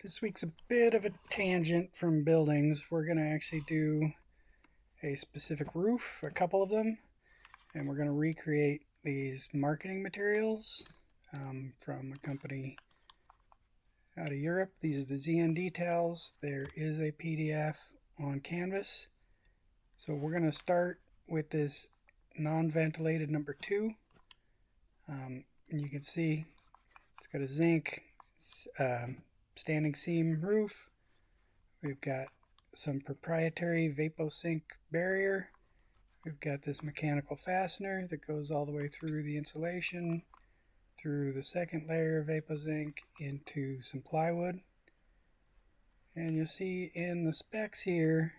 This week's a bit of a tangent from buildings. We're going to actually do a specific roof, a couple of them, and we're going to recreate these marketing materials from a company out of Europe. These are the ZN details. There is a PDF on Canvas. So we're going to start with this non-ventilated number 2. And you can see it's got a zinc standing seam roof. We've got some proprietary VapoSync barrier. We've got this mechanical fastener that goes all the way through the insulation, through the second layer of VapoSync into some plywood. And you'll see in the specs here,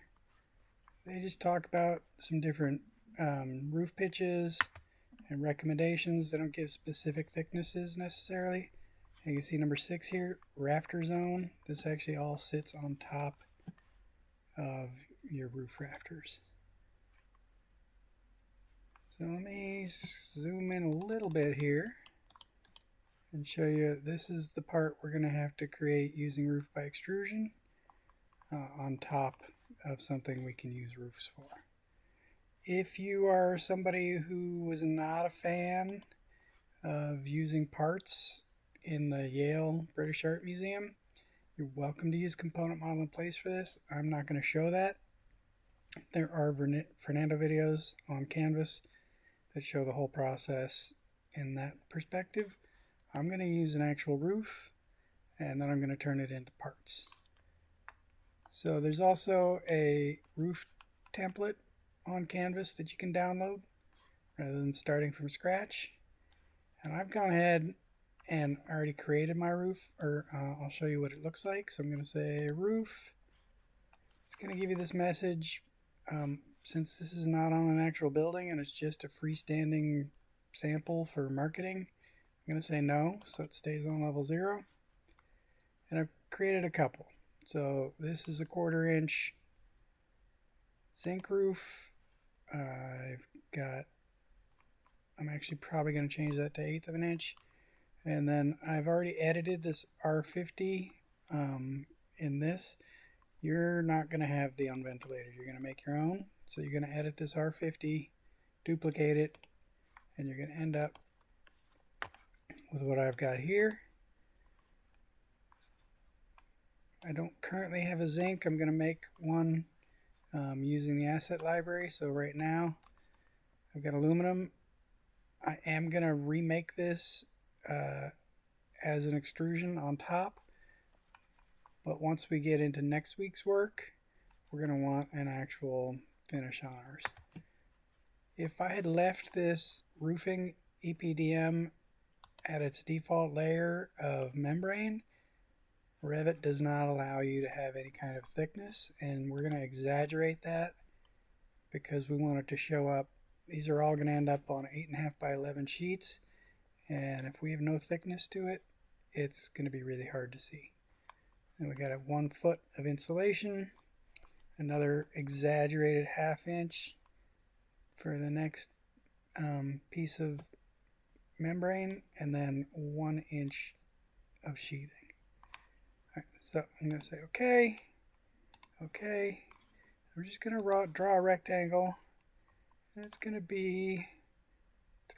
they just talk about some different roof pitches and recommendations. They don't give specific thicknesses necessarily. And you can see number 6 here, rafter zone. This actually all sits on top of your roof rafters. So let me zoom in a little bit here and show you this is the part we're going to have to create using roof by extrusion on top of something we can use roofs for. If you are somebody who was not a fan of using parts in the Yale British Art Museum, you're welcome to use component model in place for this. I'm not going to show that. There are Fernando videos on Canvas that show the whole process in that perspective. I'm going to use an actual roof, and then I'm going to turn it into parts. So there's also a roof template on Canvas that you can download rather than starting from scratch. And I've gone ahead and already created my roof, or I'll show you what it looks like. So I'm going to say roof. It's going to give you this message. Since this is not on an actual building and it's just a freestanding sample for marketing, I'm going to say no, so it stays on level 0. And I've created a couple. So this is a 1/4 inch zinc roof. I'm actually probably going to change that to 1/8 of an inch. And then I've already edited this R50 in this. You're not going to have the unventilated. You're going to make your own. So you're going to edit this R50, duplicate it, and you're going to end up with what I've got here. I don't currently have a zinc. I'm going to make one using the asset library. So right now I've got aluminum. I am going to remake this as an extrusion on top, but once we get into next week's work, we're going to want an actual finish on ours. If I had left this roofing EPDM at its default layer of membrane, Revit does not allow you to have any kind of thickness, and we're going to exaggerate that because we want it to show up. These are all going to end up on 8.5 by 11 sheets, and if we have no thickness to it, it's going to be really hard to see. And we got a 1 foot of insulation, another exaggerated 1/2 inch for the next piece of membrane, and then 1 inch of sheathing. All right, so I'm going to say okay, okay. We're just going to draw a rectangle, and it's going to be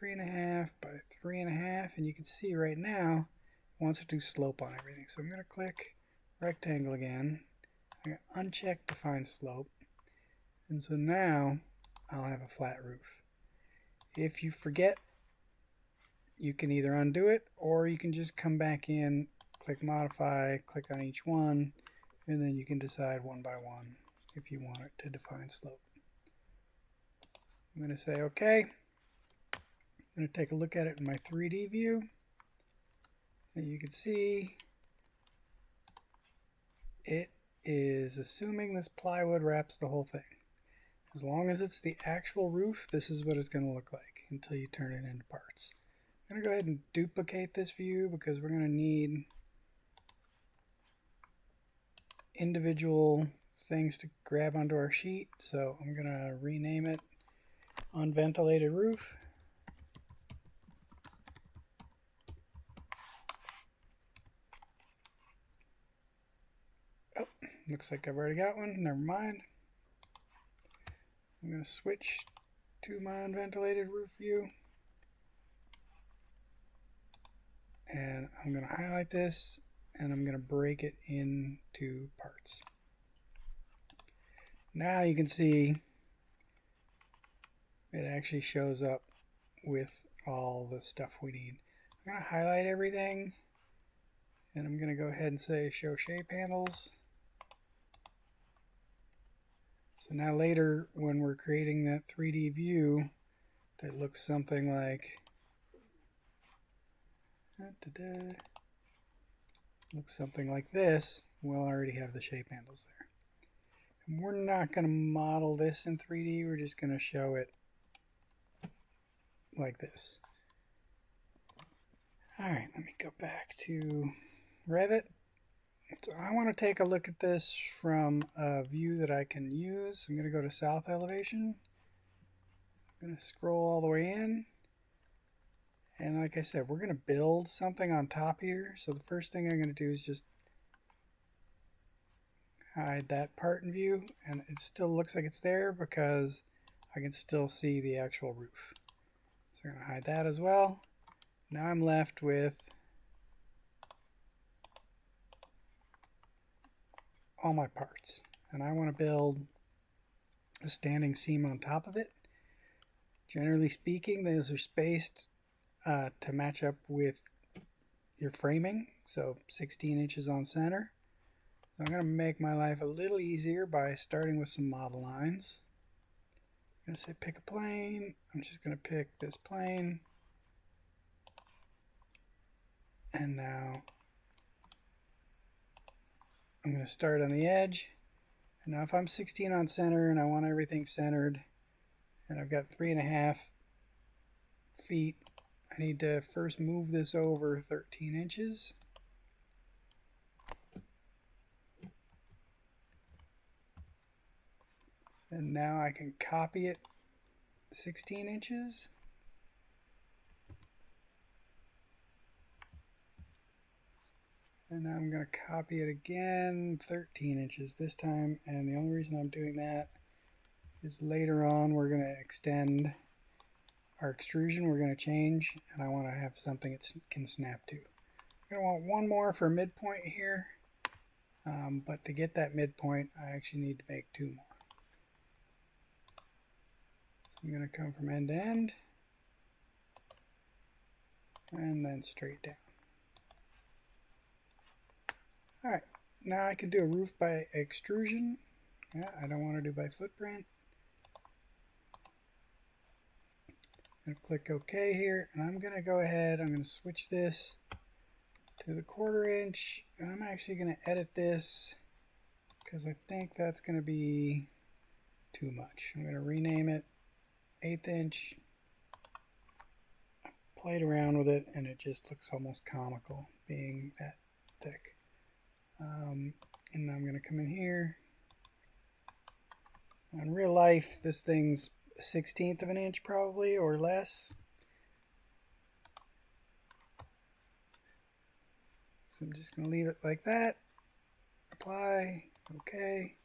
3.5 by 3.5, and you can see right now it wants to do slope on everything. So I'm going to click rectangle again. I'm going to uncheck define slope, and so now I'll have a flat roof. If you forget, you can either undo it, or you can just come back in, click modify, click on each one, and then you can decide one by one if you want it to define slope. I'm going to say okay. I'm going to take a look at it in my 3D view, and you can see it is assuming this plywood wraps the whole thing. As long as it's the actual roof, this is what it's going to look like until you turn it into parts. I'm going to go ahead and duplicate this view because we're going to need individual things to grab onto our sheet. So I'm going to rename it Unventilated Roof. Oh, looks like I've already got one. Never mind. I'm going to switch to my unventilated roof view. And I'm going to highlight this, and I'm going to break it into parts. Now you can see it actually shows up with all the stuff we need. I'm going to highlight everything, and I'm going to go ahead and say show shape handles. So now later when we're creating that 3D view that looks something like this, we'll already have the shape handles there. And we're not going to model this in 3D, we're just going to show it like this. Alright, let me go back to Revit. So I want to take a look at this from a view that I can use. I'm going to go to south elevation. I'm going to scroll all the way in. And like I said, we're going to build something on top here. So the first thing I'm going to do is just hide that part in view. And it still looks like it's there because I can still see the actual roof. So I'm going to hide that as well. Now I'm left with all my parts. And I want to build a standing seam on top of it. Generally speaking, those are spaced to match up with your framing, so 16 inches on center. I'm going to make my life a little easier by starting with some model lines. I'm going to say pick a plane. I'm just going to pick this plane. And now I'm going to start on the edge. And now if I'm 16 on center and I want everything centered, and I've got 3.5 feet, I need to first move this over 13 inches. And now I can copy it 16 inches. And now I'm going to copy it again 13 inches this time. And the only reason I'm doing that is later on we're going to extend our extrusion. We're going to change, and I want to have something it can snap to. I'm going to want one more for midpoint here, but to get that midpoint I actually need to make 2 more. So I'm going to come from end to end and then straight down. Alright, now I can do a roof by extrusion. Yeah, I don't want to do by footprint. I'm going to click OK here, and I'm going to go ahead, I'm going to switch this to the 1/4 inch, and I'm actually going to edit this because I think that's going to be too much. I'm going to rename it 1/8 inch. I played around with it, and it just looks almost comical being that thick. And I'm going to come in here. In real life, this thing's 1/16 of an inch probably, or less. So I'm just going to leave it like that. Apply. Okay.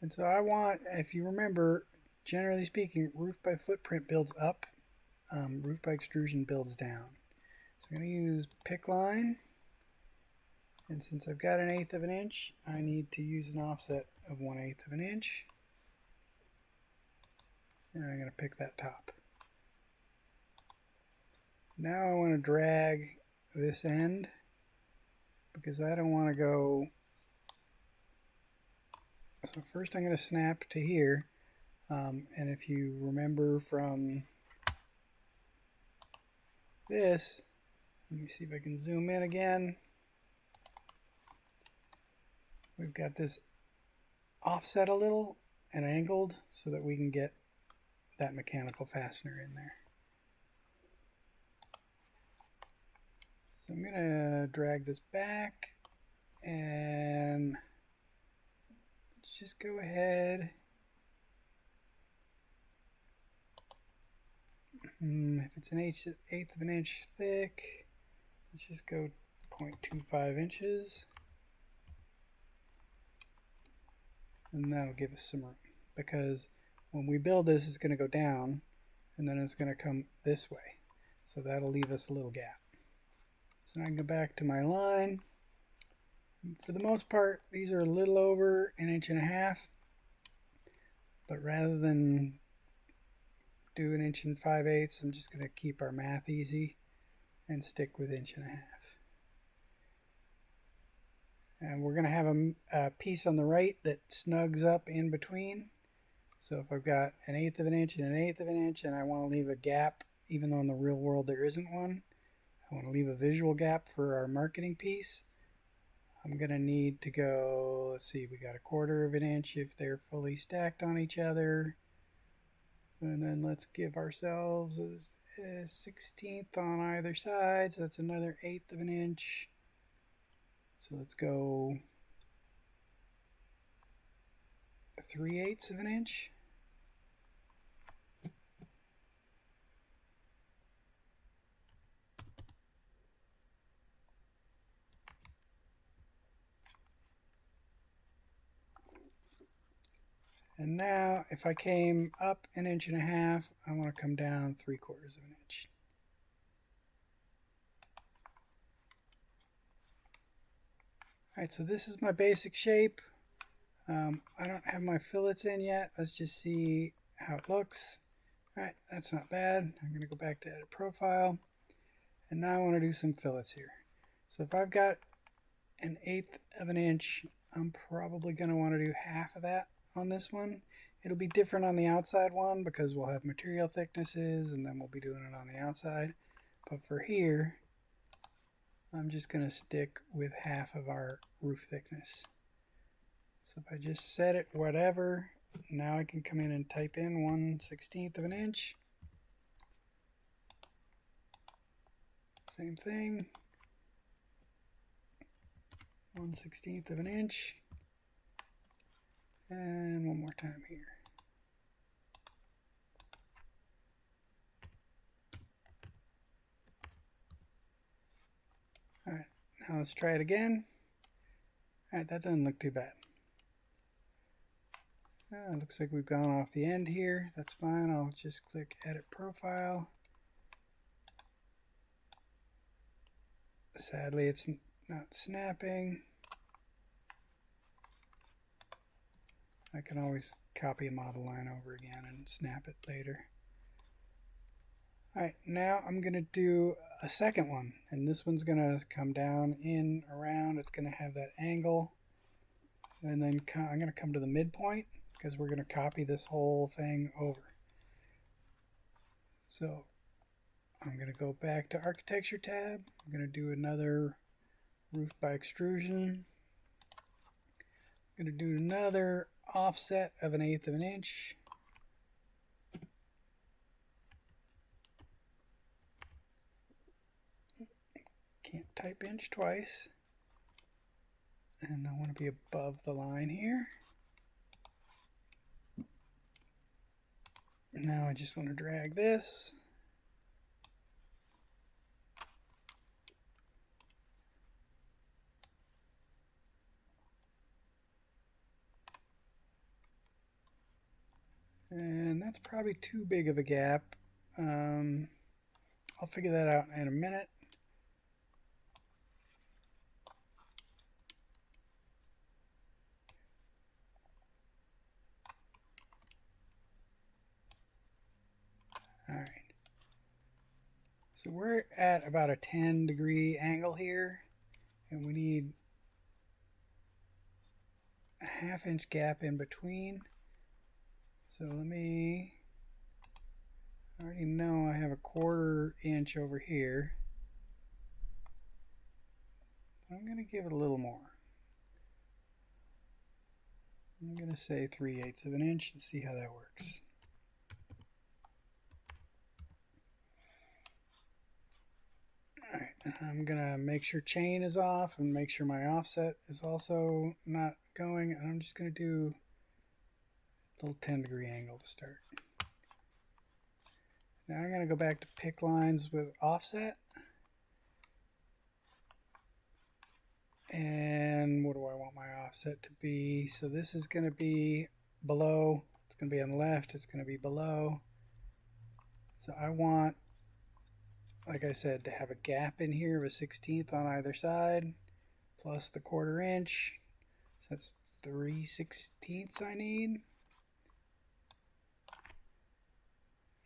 And so I want, if you remember, generally speaking, roof by footprint builds up. Roof by extrusion builds down. So I'm going to use pick line. And since I've got 1/8 of an inch, I need to use an offset of 1/8 of an inch. And I'm going to pick that top. Now I want to drag this end because I don't want to go. So first I'm going to snap to here. And if you remember from this, let me see if I can zoom in again. We've got this offset a little and angled so that we can get that mechanical fastener in there. So I'm going to drag this back, and let's just go ahead. If it's an 1/8 of an inch thick, let's just go 0.25 inches. and that'll give us some room, because when we build this, it's going to go down and then it's going to come this way. So that'll leave us a little gap. So now I can go back to my line. For the most part, these are a little over 1.5 inches, but rather than do 1 5/8 inches, I'm just going to keep our math easy and stick with 1.5 inches. And we're going to have a piece on the right that snugs up in between. So if I've got 1/8 of an inch and 1/8 of an inch, and I want to leave a gap, even though in the real world there isn't one, I want to leave a visual gap for our marketing piece, I'm going to need to go, let's see, we got 1/4 of an inch if they're fully stacked on each other. And then let's give ourselves a 1/16 on either side, so that's another 1/8 of an inch. So let's go 3/8 of an inch. And now if I came up 1.5 inches, I want to come down 3/4 of an inch. Alright, so this is my basic shape. I don't have my fillets in yet. Let's just see how it looks. Alright, that's not bad. I'm going to go back to edit profile. And now I want to do some fillets here. So if I've got 1/8 of an inch, I'm probably going to want to do half of that on this one. It'll be different on the outside one because we'll have material thicknesses and then we'll be doing it on the outside. But for here, I'm just going to stick with half of our roof thickness. So if I just set it whatever, now I can come in and type in 1/16 of an inch. Same thing. 1/16 of an inch. And one more time here. Alright, now let's try it again. Alright, that doesn't look too bad. Looks like we've gone off the end here. That's fine. I'll just click Edit Profile. Sadly, it's not snapping. I can always copy a model line over again and snap it later. Alright, now I'm going to do a second one, and this one's going to come down in around. It's going to have that angle, and then I'm going to come to the midpoint because we're going to copy this whole thing over. So I'm going to go back to Architecture tab. I'm going to do another roof by extrusion. I'm going to do another offset of 1/8 of an inch. Can't type inch twice. And I want to be above the line here. Now I just want to drag this. And that's probably too big of a gap. I'll figure that out in a minute. Alright. So we're at about a 10-degree angle here, and we need a 1/2 inch gap in between. So I already know I have a 1/4 inch over here. I'm going to give it a little more. I'm going to say 3/8 of an inch and see how that works. Alright, I'm going to make sure chain is off and make sure my offset is also not going. And I'm just going to do a little 10-degree angle to start. Now I'm going to go back to pick lines with offset. And what do I want my offset to be? So this is going to be below. It's going to be on the left. It's going to be below. So I want, like I said, to have a gap in here of a 1/16 on either side, plus the 1/4 inch. So that's 3/16 I need.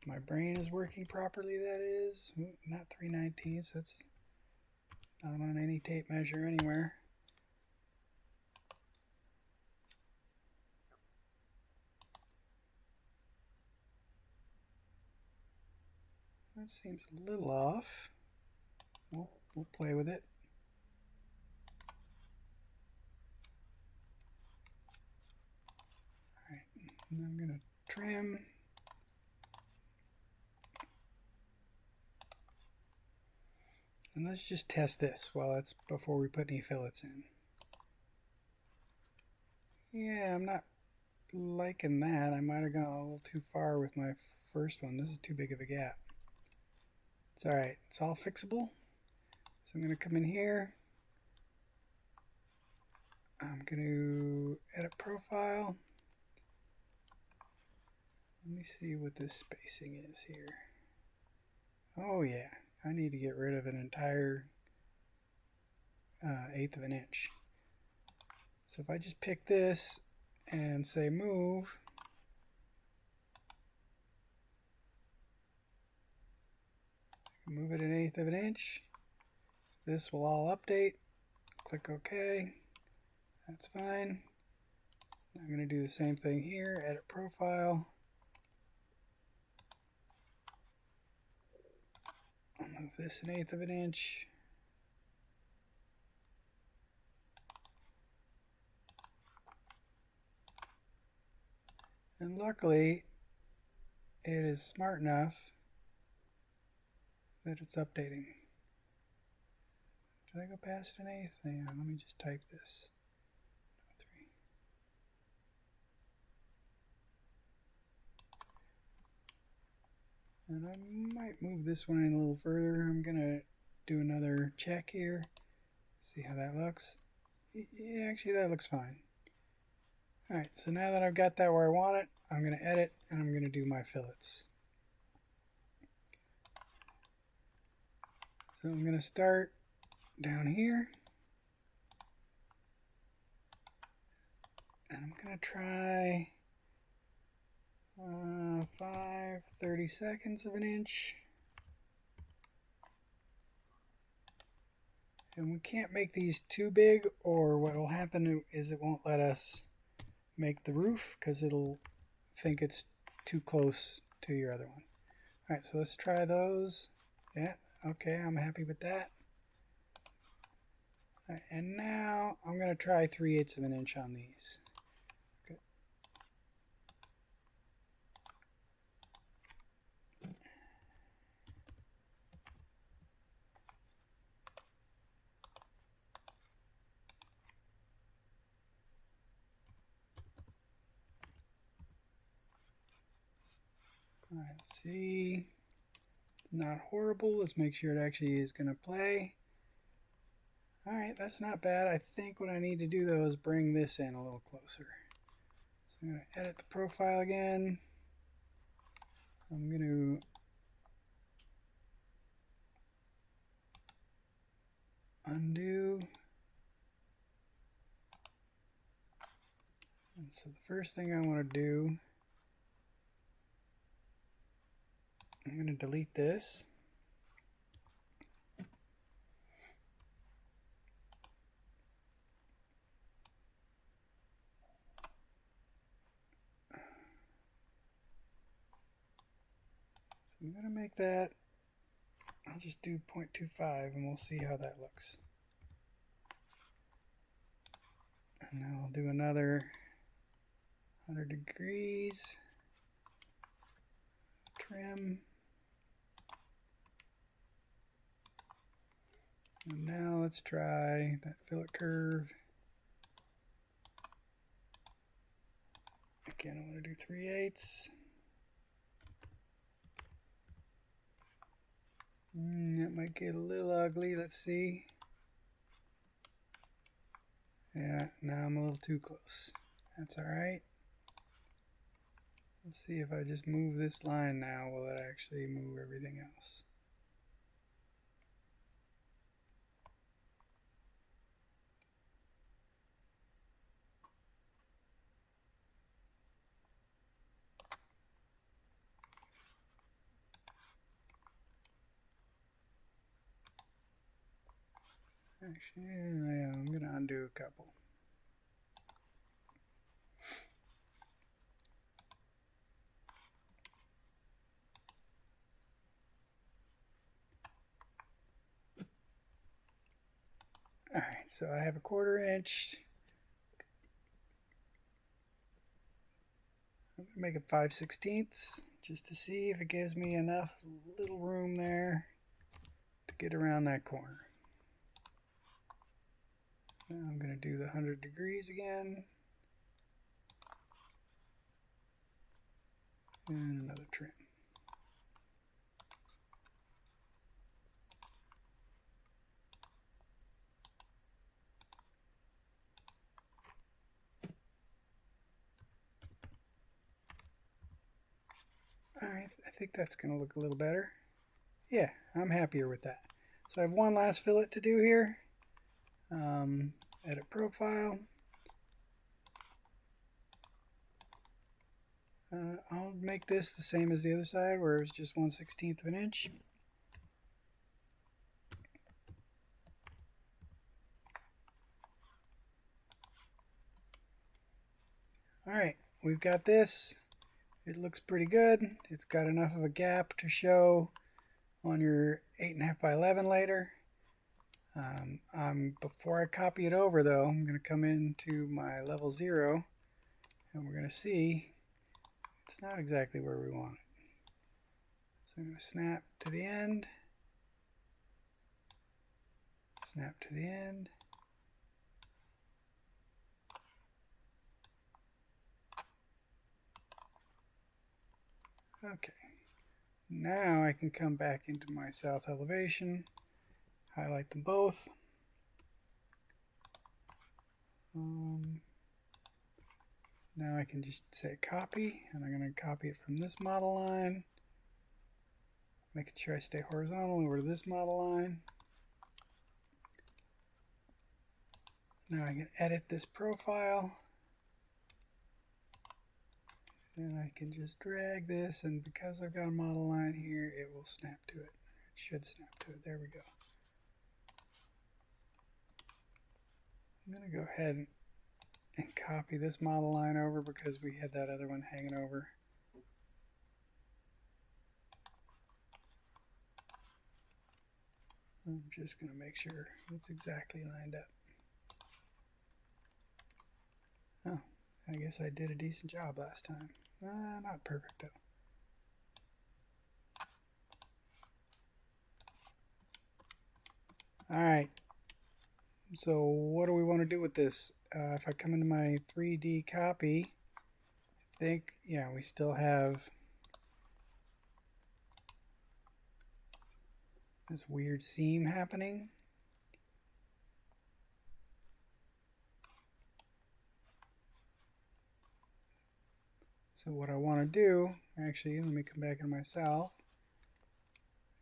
If my brain is working properly, that is. Not 3/19. That's not on any tape measure anywhere. That seems a little off. We'll play with it. All right, and I'm going to trim. And let's just test this while it's before we put any fillets in. Yeah, I'm not liking that. I might have gone a little too far with my first one. This is too big of a gap. It's all right. It's all fixable. So I'm going to come in here. I'm going to edit profile. Let me see what this spacing is here. Oh yeah, I need to get rid of an entire 1/8 of an inch. So if I just pick this and say move, move it 1/8 of an inch, this will all update. Click OK. That's fine. I'm going to do the same thing here, edit profile. I'll move this 1/8 of an inch. And luckily, it is smart enough that it's updating. Did I go past 1/8? Hang on, let me just type this. 3. And I might move this one in a little further. I'm going to do another check here. See how that looks. Yeah, actually that looks fine. Alright, so now that I've got that where I want it, I'm going to edit and I'm going to do my fillets. So I'm going to start down here. And I'm going to try 5/32 of an inch. And we can't make these too big, or what will happen is it won't let us make the roof because it'll think it's too close to your other one. Alright, so let's try those. Yeah, okay, I'm happy with that. All right, and now I'm going to try 3/8 of an inch on these. Okay. All right, let's see. Not horrible. Let's make sure it actually is going to play. All right, that's not bad. I think what I need to do though is bring this in a little closer. So I'm going to edit the profile again. I'm going to undo. And so the first thing I want to do, I'm going to delete this. So I'm going to make that, I'll just do 0.25 and we'll see how that looks. And now I'll do another 100 degrees, trim. And now let's try that fillet curve. Again, I want to do 3/8. That might get a little ugly. Let's see. Yeah, now I'm a little too close. That's alright. Let's see if I just move this line now, will it actually move everything else? Actually, yeah, I'm going to undo a couple. Alright, so I have a 1/4 inch. I'm going to make it 5/16 just to see if it gives me enough little room there to get around that corner. Now I'm going to do the 100 degrees again. And another trim. Alright, I think that's going to look a little better. Yeah, I'm happier with that. So I have one last fillet to do here. Edit profile. I'll make this the same as the other side where it's just 1/16 of an inch. Alright, we've got this. It looks pretty good. It's got enough of a gap to show on your 8.5 by 11 later. Before I copy it over though, I'm going to come into my level 0 and we're going to see it's not exactly where we want it. So I'm going to snap to the end, snap to the end. Okay, now I can come back into my south elevation, highlight them both. Now I can just say copy, and I'm going to copy it from this model line, making sure I stay horizontal over to this model line. Now I can edit this profile, and I can just drag this, and because I've got a model line here, it will snap to it. It should snap to it. There we go. I'm going to go ahead and copy this model line over because we had that other one hanging over. I'm just going to make sure it's exactly lined up. Oh, I guess I did a decent job last time. Not perfect though. Alright, so what do we want to do with this? If I come into my 3D copy, I think, yeah, we still have this weird seam happening. So what I want to do, actually, let me come back into my south.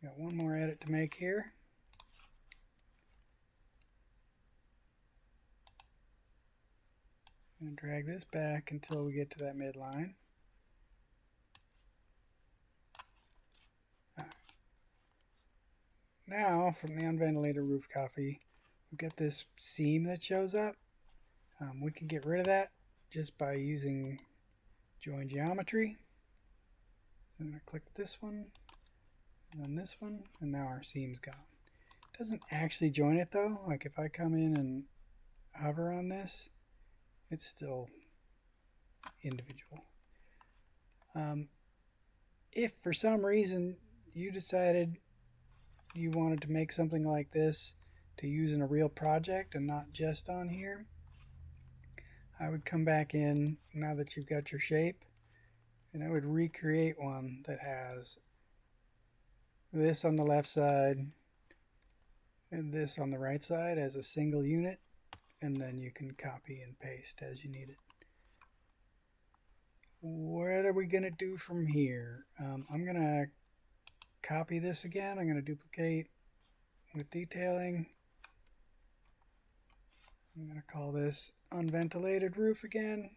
Got one more edit to make here. I'm going to drag this back until we get to that midline. Now, from the Unventilated Roof copy, we've got this seam that shows up. We can get rid of that just by using Join Geometry. I'm going to click this one, and then this one, and now our seam's gone. It doesn't actually join it though. Like if I come in and hover on this, it's still individual. If for some reason you decided you wanted to make something like this to use in a real project and not just on here, I would come back in now that you've got your shape, and I would recreate one that has this on the left side and this on the right side as a single unit. and then you can copy and paste as you need it. What are we going to do from here? I'm going to copy this again. I'm going to duplicate with detailing. I'm going to call this Unventilated Roof again.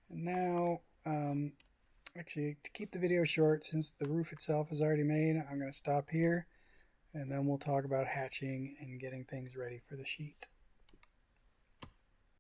And now, actually, to keep the video short, since the roof itself is already made, I'm going to stop here, and then we'll talk about hatching and getting things ready for the sheet.